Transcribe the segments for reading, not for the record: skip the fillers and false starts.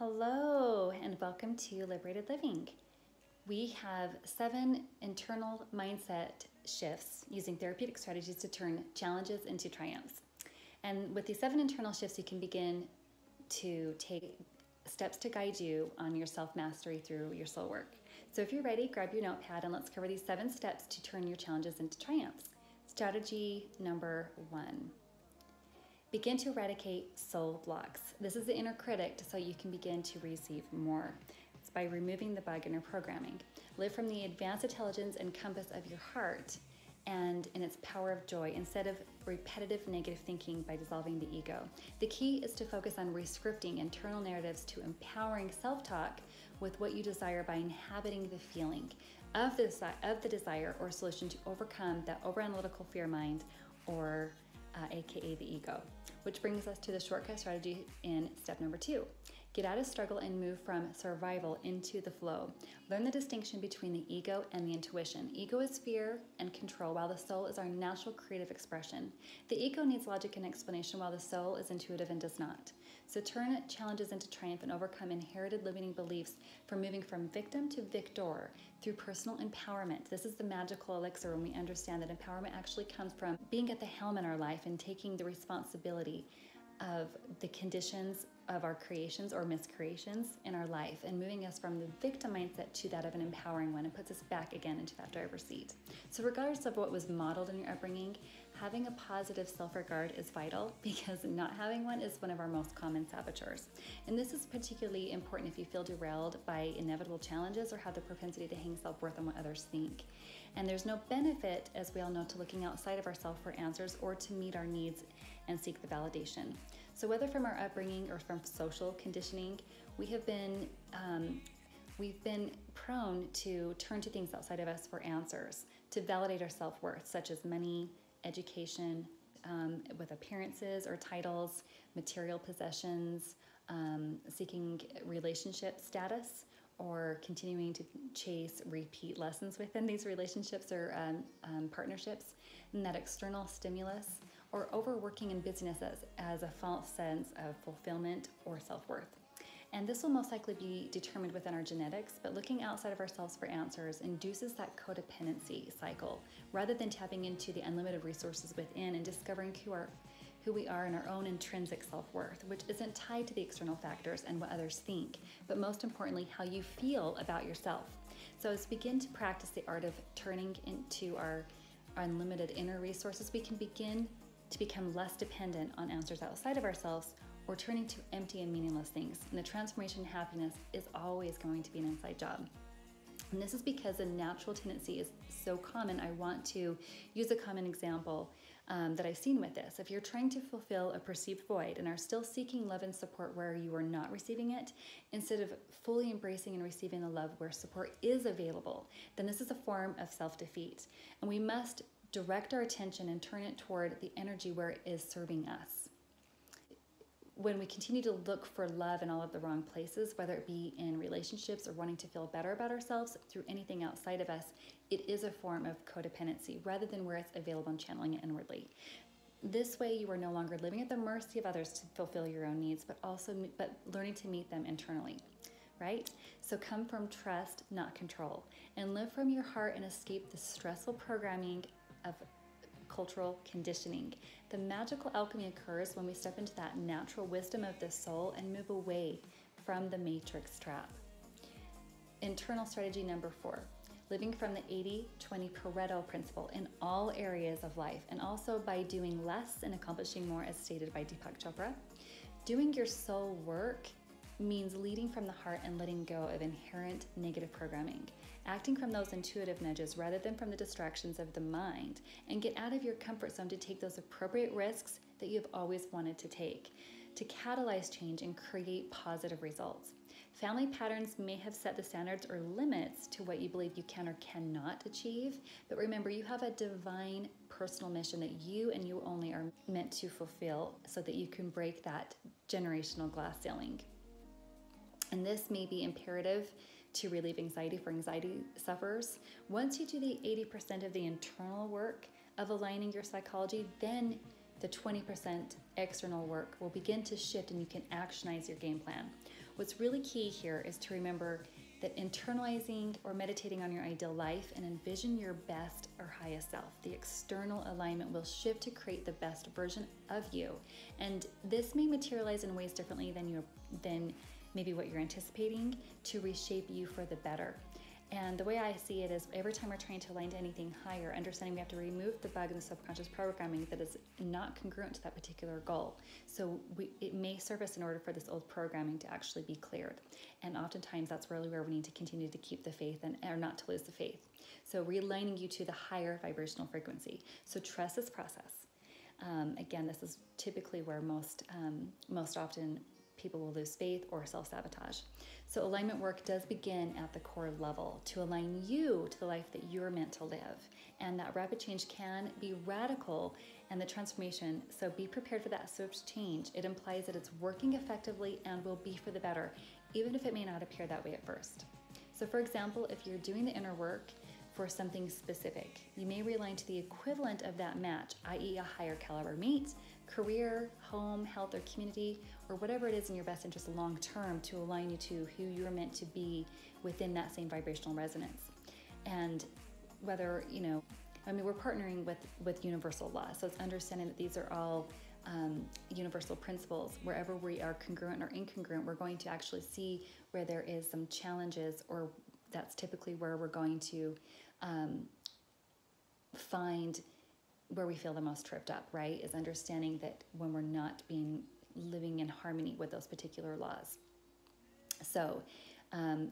Hello, and welcome to Liberated Living. We have 7 internal mindset shifts using therapeutic strategies to turn challenges into triumphs. And with these 7 internal shifts, you can begin to take steps to guide you on your self-mastery through your soul work. So if you're ready, grab your notepad and let's cover these 7 steps to turn your challenges into triumphs. Strategy number 1. Begin to eradicate soul blocks. This is the inner critic so you can begin to receive more. It's by removing the bug in your programming. Live from the advanced intelligence and compass of your heart and in its power of joy instead of repetitive negative thinking by dissolving the ego. The key is to focus on rescripting internal narratives to empowering self-talk with what you desire by inhabiting the feeling of the desire or solution to overcome that overanalytical fear mind, or aka the ego. Which brings us to the shortcut strategy in step number 2. Get out of struggle and move from survival into the flow. Learn the distinction between the ego and the intuition. Ego is fear and control, while the soul is our natural creative expression. The ego needs logic and explanation, while the soul is intuitive and does not. So turn challenges into triumph and overcome inherited limiting beliefs for moving from victim to victor through personal empowerment. This is the magical elixir when we understand that empowerment actually comes from being at the helm in our life and taking the responsibility of the conditions of our creations or miscreations in our life and moving us from the victim mindset to that of an empowering one and puts us back again into that driver's seat. So regardless of what was modeled in your upbringing, having a positive self-regard is vital because not having one is one of our most common saboteurs. And this is particularly important if you feel derailed by inevitable challenges or have the propensity to hang self-worth on what others think. And there's no benefit, as we all know, to looking outside of ourselves for answers or to meet our needs and seek the validation. So whether from our upbringing or from social conditioning, we've been prone to turn to things outside of us for answers, to validate our self-worth, such as money, education, with appearances or titles, material possessions, seeking relationship status, or continuing to chase repeat lessons within these relationships or partnerships, and that external stimulus, or overworking and busyness as a false sense of fulfillment or self-worth. And this will most likely be determined within our genetics, but looking outside of ourselves for answers induces that codependency cycle, rather than tapping into the unlimited resources within and discovering who we are in our own intrinsic self-worth, which isn't tied to the external factors and what others think, but most importantly, how you feel about yourself. So as we begin to practice the art of turning into our unlimited inner resources, we can begin to become less dependent on answers outside of ourselves or turning to empty and meaningless things. And the transformation and happiness is always going to be an inside job. And this is because a natural tendency is so common. I want to use a common example that I've seen with this. If you're trying to fulfill a perceived void and are still seeking love and support where you are not receiving it, instead of fully embracing and receiving the love where support is available, then this is a form of self-defeat. And we must direct our attention and turn it toward the energy where it is serving us. When we continue to look for love in all of the wrong places, whether it be in relationships or wanting to feel better about ourselves through anything outside of us, it is a form of codependency rather than where it's available and channeling it inwardly. This way, you are no longer living at the mercy of others to fulfill your own needs, but learning to meet them internally, right? So come from trust, not control, and live from your heart and escape the stressful programming of cultural conditioning. The magical alchemy occurs when we step into that natural wisdom of the soul and move away from the matrix trap. Internal strategy number 4, living from the 80-20 Pareto principle in all areas of life, and also by doing less and accomplishing more, as stated by Deepak Chopra. Doing your soul work means leading from the heart and letting go of inherent negative programming, acting from those intuitive nudges rather than from the distractions of the mind, and get out of your comfort zone to take those appropriate risks that you've always wanted to take, to catalyze change and create positive results. Family patterns may have set the standards or limits to what you believe you can or cannot achieve, but remember, you have a divine personal mission that you and you only are meant to fulfill so that you can break that generational glass ceiling. And this may be imperative to relieve anxiety for anxiety sufferers. Once you do the 80% of the internal work of aligning your psychology, then the 20% external work will begin to shift and you can actionize your game plan. What's really key here is to remember that internalizing or meditating on your ideal life and envision your best or highest self. The external alignment will shift to create the best version of you. And this may materialize in ways differently than maybe what you're anticipating to reshape you for the better. And the way I see it is every time we're trying to align to anything higher, understanding we have to remove the bug in the subconscious programming that is not congruent to that particular goal. So it may serve us in order for this old programming to actually be cleared. And oftentimes that's really where we need to continue to keep the faith or not to lose the faith. So realigning you to the higher vibrational frequency. So trust this process. Again, this is typically where most often people will lose faith or self-sabotage. So alignment work does begin at the core level to align you to the life that you're meant to live. And that rapid change can be radical and the transformation. So be prepared for that swift change. It implies that it's working effectively and will be for the better, even if it may not appear that way at first. So for example, if you're doing the inner work for something specific, you may realign to the equivalent of that match, i.e. a higher caliber mate, career, home, health, or community, or whatever it is in your best interest long term to align you to who you're meant to be within that same vibrational resonance. And whether, we're partnering with universal law, so it's understanding that these are all universal principles. Wherever we are congruent or incongruent, we're going to actually see where there is some challenges, or that's typically where we're going to find where we feel the most tripped up, right? Is understanding that when we're not living in harmony with those particular laws. So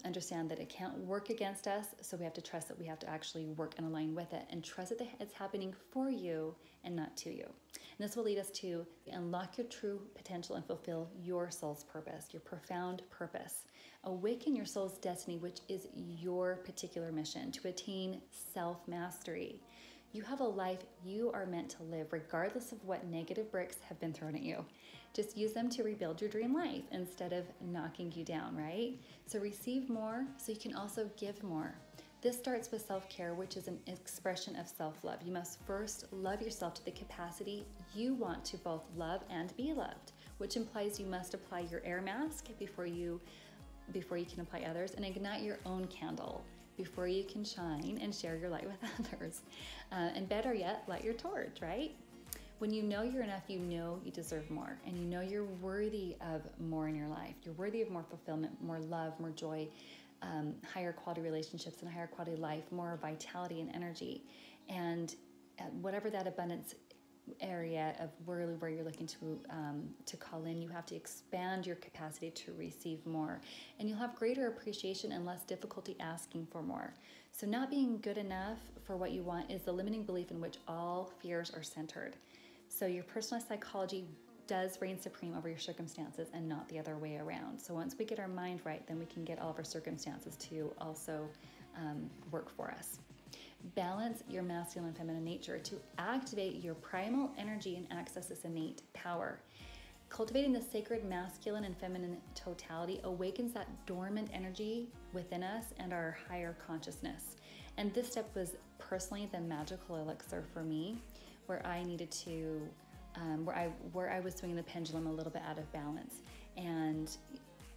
understand that it can't work against us, so we have to trust that we have to actually work and align with it, and trust that it's happening for you and not to you. And this will lead us to unlock your true potential and fulfill your soul's purpose, your profound purpose. Awaken your soul's destiny, which is your particular mission, to attain self-mastery. You have a life you are meant to live, regardless of what negative bricks have been thrown at you. Just use them to rebuild your dream life instead of knocking you down, right? So receive more so you can also give more. This starts with self-care, which is an expression of self-love. You must first love yourself to the capacity you want to both love and be loved, which implies you must apply your air mask before you can apply others, and ignite your own candle before you can shine and share your light with others. And better yet, light your torch, right? When you know you're enough, you know you deserve more, and you know you're worthy of more in your life. You're worthy of more fulfillment, more love, more joy, higher quality relationships and higher quality life, more vitality and energy. And whatever that abundance area of where you're looking to call in, you have to expand your capacity to receive more, and you'll have greater appreciation and less difficulty asking for more. So not being good enough for what you want is the limiting belief in which all fears are centered. So your personal psychology does reign supreme over your circumstances and not the other way around. So once we get our mind right, then we can get all of our circumstances to also work for us. Balance your masculine and feminine nature to activate your primal energy and access this innate power. Cultivating the sacred masculine and feminine totality awakens that dormant energy within us and our higher consciousness. And this step was personally the magical elixir for me, where I needed to, where I was swinging the pendulum a little bit out of balance, and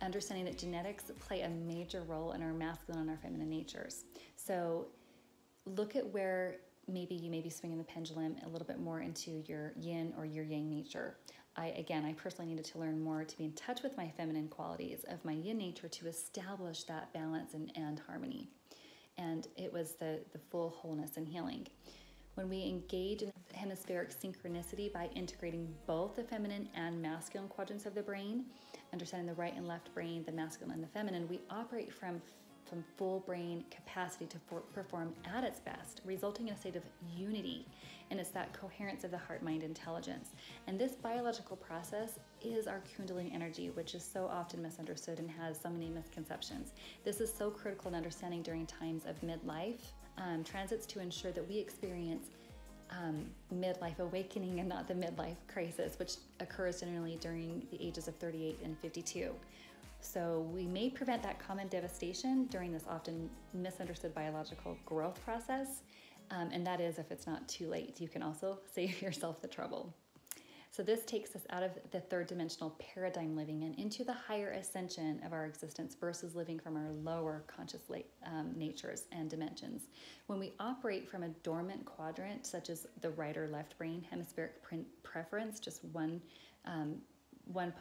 understanding that genetics play a major role in our masculine and our feminine natures. So look at where maybe you may be swinging the pendulum a little bit more into your yin or your yang nature. I personally needed to learn more to be in touch with my feminine qualities of my yin nature to establish that balance and harmony. And it was the full wholeness and healing. When we engage in hemispheric synchronicity by integrating both the feminine and masculine quadrants of the brain, understanding the right and left brain, the masculine and the feminine, we operate from full brain capacity to perform at its best, resulting in a state of unity. And it's that coherence of the heart-mind intelligence. And this biological process is our Kundalini energy, which is so often misunderstood and has so many misconceptions. This is so critical in understanding during times of midlife transits to ensure that we experience midlife awakening and not the midlife crisis, which occurs generally during the ages of 38 and 52. So we may prevent that common devastation during this often misunderstood biological growth process, and that is if it's not too late. You can also save yourself the trouble. So this takes us out of the third dimensional paradigm living and into the higher ascension of our existence versus living from our lower conscious natures and dimensions. When we operate from a dormant quadrant, such as the right or left brain hemispheric preference, just one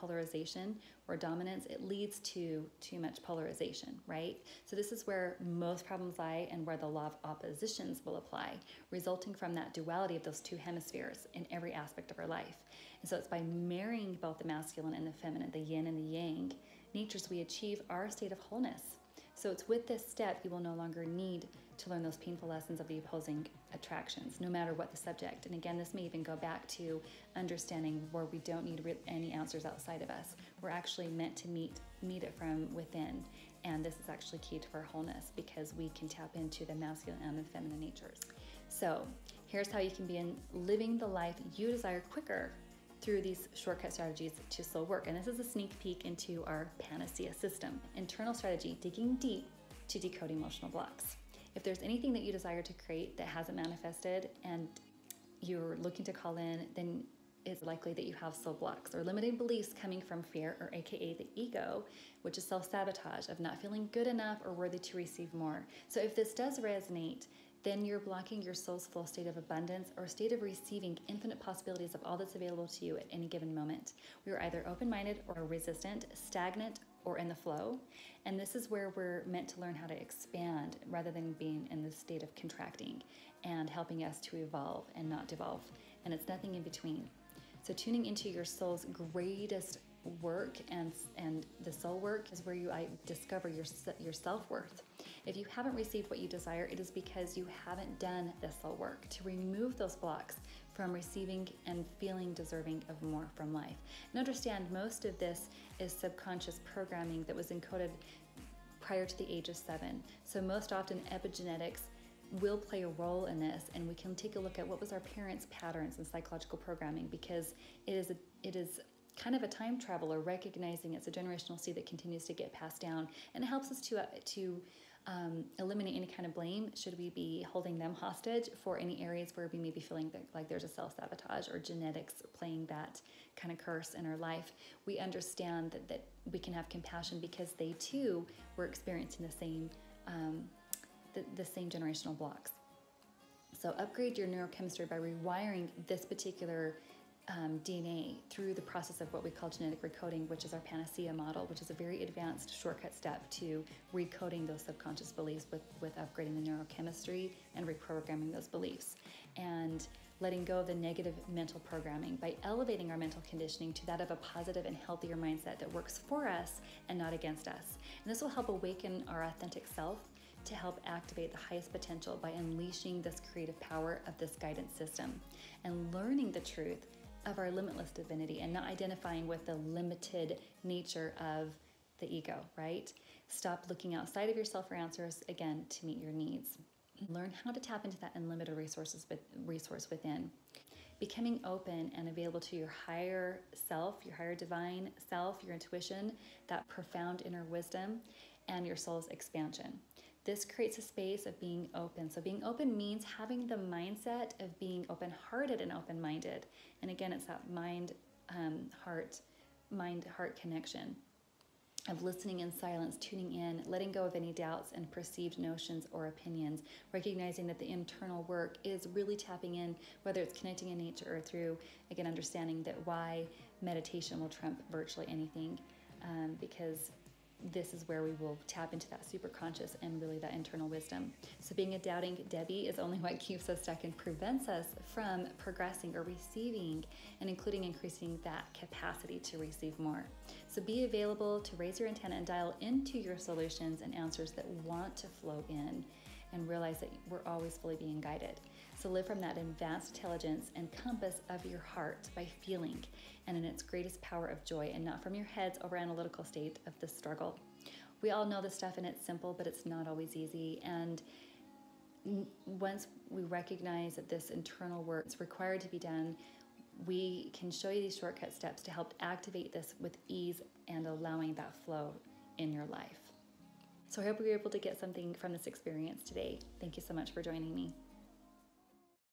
polarization or dominance, it leads to too much polarization, right? So this is where most problems lie and where the law of oppositions will apply, resulting from that duality of those two hemispheres in every aspect of our life. And so it's by marrying both the masculine and the feminine, the yin and the yang natures, we achieve our state of wholeness. So it's with this step you will no longer need to learn those painful lessons of the opposing attractions, no matter what the subject. And again, this may even go back to understanding where we don't need any answers outside of us. We're actually meant to meet it from within. And this is actually key to our wholeness because we can tap into the masculine and the feminine natures. So here's how you can begin living the life you desire quicker through these shortcut strategies to soul work. And this is a sneak peek into our P.A.N.A.C.E.A system. Internal strategy, digging deep to decode emotional blocks. If there's anything that you desire to create that hasn't manifested and you're looking to call in, then it's likely that you have soul blocks or limiting beliefs coming from fear, or AKA the ego, which is self-sabotage of not feeling good enough or worthy to receive more. So if this does resonate, then you're blocking your soul's full state of abundance or state of receiving infinite possibilities of all that's available to you at any given moment. We are either open-minded or resistant, stagnant, or in the flow. And this is where we're meant to learn how to expand rather than being in this state of contracting and helping us to evolve and not devolve. And it's nothing in between. So tuning into your soul's greatest work and the soul work is where you discover your self-worth. If you haven't received what you desire, it is because you haven't done the soul work to remove those blocks from receiving and feeling deserving of more from life. And understand, most of this is subconscious programming that was encoded prior to the age of 7. So most often epigenetics will play a role in this, and we can take a look at what was our parents' patterns and psychological programming, because it is kind of a time traveler, recognizing it's a generational seed that continues to get passed down, and it helps us to eliminate any kind of blame should we be holding them hostage for any areas where we may be feeling like there's a self-sabotage or genetics playing that kind of curse in our life. We understand that we can have compassion because they too were experiencing the same generational blocks. So upgrade your neurochemistry by rewiring this particular DNA through the process of what we call genetic recoding, which is our P.A.N.A.C.E.A model, which is a very advanced shortcut step to recoding those subconscious beliefs with upgrading the neurochemistry and reprogramming those beliefs, and letting go of the negative mental programming by elevating our mental conditioning to that of a positive and healthier mindset that works for us and not against us. And this will help awaken our authentic self to help activate the highest potential by unleashing this creative power of this guidance system and learning the truth of our limitless divinity and not identifying with the limited nature of the ego, right? Stop looking outside of yourself for answers, again, to meet your needs. Learn how to tap into that unlimited resource within. Becoming open and available to your higher self, your higher divine self, your intuition, that profound inner wisdom, and your soul's expansion. This creates a space of being open. So being open means having the mindset of being open-hearted and open-minded. And again, it's that mind-heart connection of listening in silence, tuning in, letting go of any doubts and perceived notions or opinions, recognizing that the internal work is really tapping in, whether it's connecting in nature or through, again, understanding that why meditation will trump virtually anything, because this is where we will tap into that super conscious and really that internal wisdom. So being a doubting Debbie is only what keeps us stuck and prevents us from progressing or receiving, and increasing that capacity to receive more. So be available to raise your antenna and dial into your solutions and answers that want to flow in, and realize that we're always fully being guided. So live from that advanced intelligence and compass of your heart by feeling, and in its greatest power of joy, and not from your head's over analytical state of the struggle. We all know this stuff and it's simple, but it's not always easy. And once we recognize that this internal work is required to be done, we can show you these shortcut steps to help activate this with ease and allowing that flow in your life. So I hope you were able to get something from this experience today. Thank you so much for joining me.